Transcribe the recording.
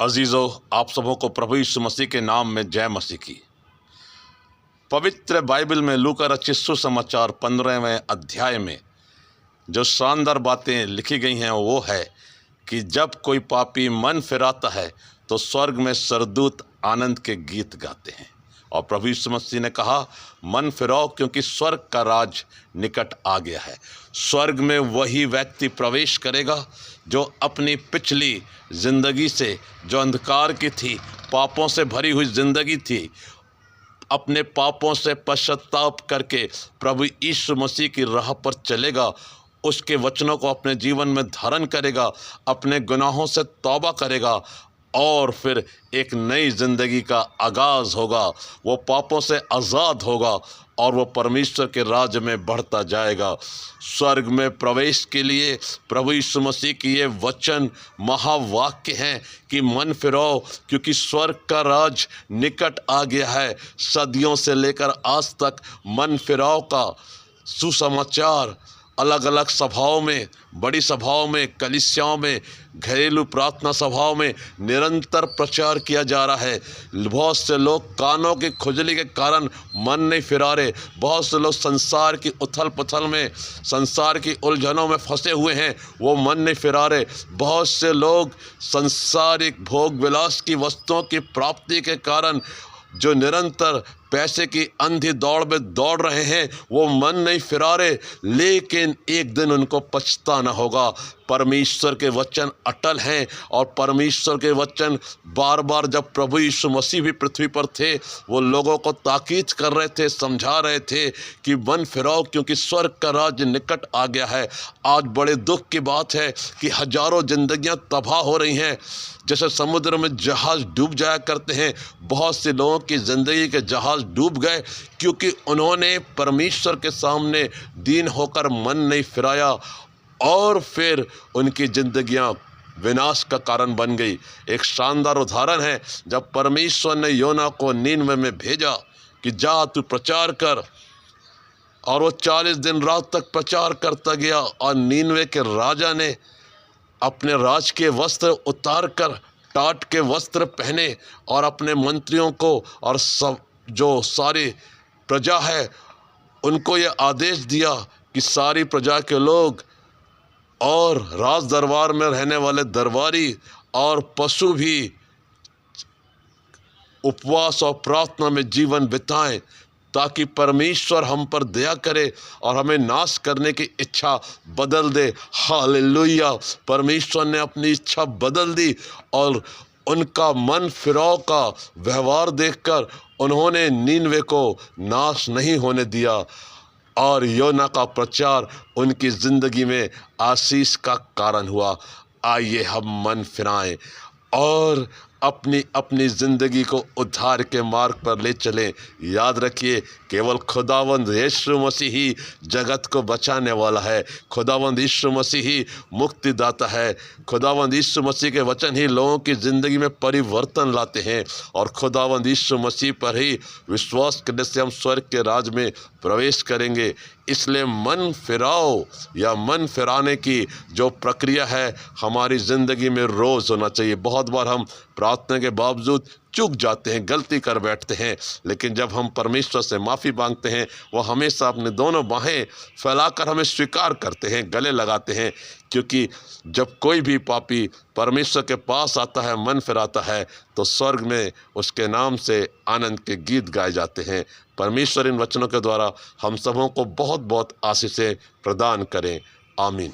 अजीज़ों, आप सबों को प्रभु यीशु मसीह के नाम में जय मसीह की। पवित्र बाइबल में लूका रचित सुसमाचार 15वें अध्याय में जो शानदार बातें लिखी गई हैं वो है कि जब कोई पापी मन फिराता है तो स्वर्ग में सरदूत आनंद के गीत गाते हैं। और प्रभु यीशु मसीह ने कहा, मन फिराओ क्योंकि स्वर्ग का राज निकट आ गया है। स्वर्ग में वही व्यक्ति प्रवेश करेगा जो अपनी पिछली ज़िंदगी से, जो अंधकार की थी, पापों से भरी हुई ज़िंदगी थी, अपने पापों से पश्चाताप करके प्रभु यीशु मसीह की राह पर चलेगा, उसके वचनों को अपने जीवन में धारण करेगा, अपने गुनाहों से तौबा करेगा और फिर एक नई ज़िंदगी का आगाज़ होगा। वो पापों से आज़ाद होगा और वो परमेश्वर के राज्य में बढ़ता जाएगा। स्वर्ग में प्रवेश के लिए प्रभु यीशु मसीह की ये वचन महावाक्य हैं कि मन फिराओ क्योंकि स्वर्ग का राज निकट आ गया है। सदियों से लेकर आज तक मन फिराओ का सुसमाचार अलग अलग सभाओं में, बड़ी सभाओं में, कलीसियाओं में, घरेलू प्रार्थना सभाओं में निरंतर प्रचार किया जा रहा है। बहुत से लोग कानों की खुजली के कारण मन नहीं फिरा रहे। बहुत से लोग संसार की उथल पुथल में, संसार की उलझनों में फंसे हुए हैं, वो मन नहीं फिरा रहे। बहुत से लोग संसारिक भोग विलास की वस्तुओं की प्राप्ति के कारण जो निरंतर पैसे की अंधी दौड़ में दौड़ रहे हैं, वो मन नहीं फिरा रहे। लेकिन एक दिन उनको पछताना होगा। परमेश्वर के वचन अटल हैं और परमेश्वर के वचन बार बार, जब प्रभु यीशु मसीह भी पृथ्वी पर थे, वो लोगों को ताकीद कर रहे थे, समझा रहे थे कि मन फिराओ क्योंकि स्वर्ग का राज्य निकट आ गया है। आज बड़े दुख की बात है कि हजारों जिंदगियां तबाह हो रही हैं। जैसे समुद्र में जहाज़ डूब जाया करते हैं, बहुत से लोगों की ज़िंदगी के जहाज़ डूब गए क्योंकि उन्होंने परमेश्वर के सामने दीन होकर मन नहीं फिराया और फिर उनकी ज़िंदगियां विनाश का कारण बन गई। एक शानदार उदाहरण है, जब परमेश्वर ने योना को नीनवे में भेजा कि जा तू प्रचार कर, और वो 40 दिन रात तक प्रचार करता गया और नीनवे के राजा ने अपने राज के वस्त्र उतार कर टाट के वस्त्र पहने और अपने मंत्रियों को और सब जो सारी प्रजा है उनको ये आदेश दिया कि सारी प्रजा के लोग और राज दरबार में रहने वाले दरबारी और पशु भी उपवास और प्रार्थना में जीवन बिताएं ताकि परमेश्वर हम पर दया करे और हमें नाश करने की इच्छा बदल दे। हालेलुया! परमेश्वर ने अपनी इच्छा बदल दी और उनका मन फिराव का व्यवहार देखकर उन्होंने नीनवे को नाश नहीं होने दिया और योना का प्रचार उनकी ज़िंदगी में आशीष का कारण हुआ। आइए हम मन फिराएं और अपनी अपनी ज़िंदगी को उद्धार के मार्ग पर ले चलें। याद रखिए, केवल खुदावंद यीशु मसीह ही जगत को बचाने वाला है। खुदावंद यीशु मसीह ही मुक्तिदाता है। खुदावंद यीशु मसीह के वचन ही लोगों की ज़िंदगी में परिवर्तन लाते हैं और खुदावंद यीशु मसीह पर ही विश्वास करने से हम स्वर्ग के राज में प्रवेश करेंगे। इसलिए मन फिराओ या मन फिराने की जो प्रक्रिया है हमारी ज़िंदगी में रोज़ होना चाहिए। बहुत बार हम प्रार्थना के बावजूद चूक जाते हैं, गलती कर बैठते हैं, लेकिन जब हम परमेश्वर से माफ़ी मांगते हैं, वो हमेशा अपने दोनों बाहें फैलाकर हमें स्वीकार करते हैं, गले लगाते हैं। क्योंकि जब कोई भी पापी परमेश्वर के पास आता है, मन फिराता है, तो स्वर्ग में उसके नाम से आनंद के गीत गाए जाते हैं। परमेश्वर इन वचनों के द्वारा हम सबों को बहुत बहुत आशीषें प्रदान करें। आमीन।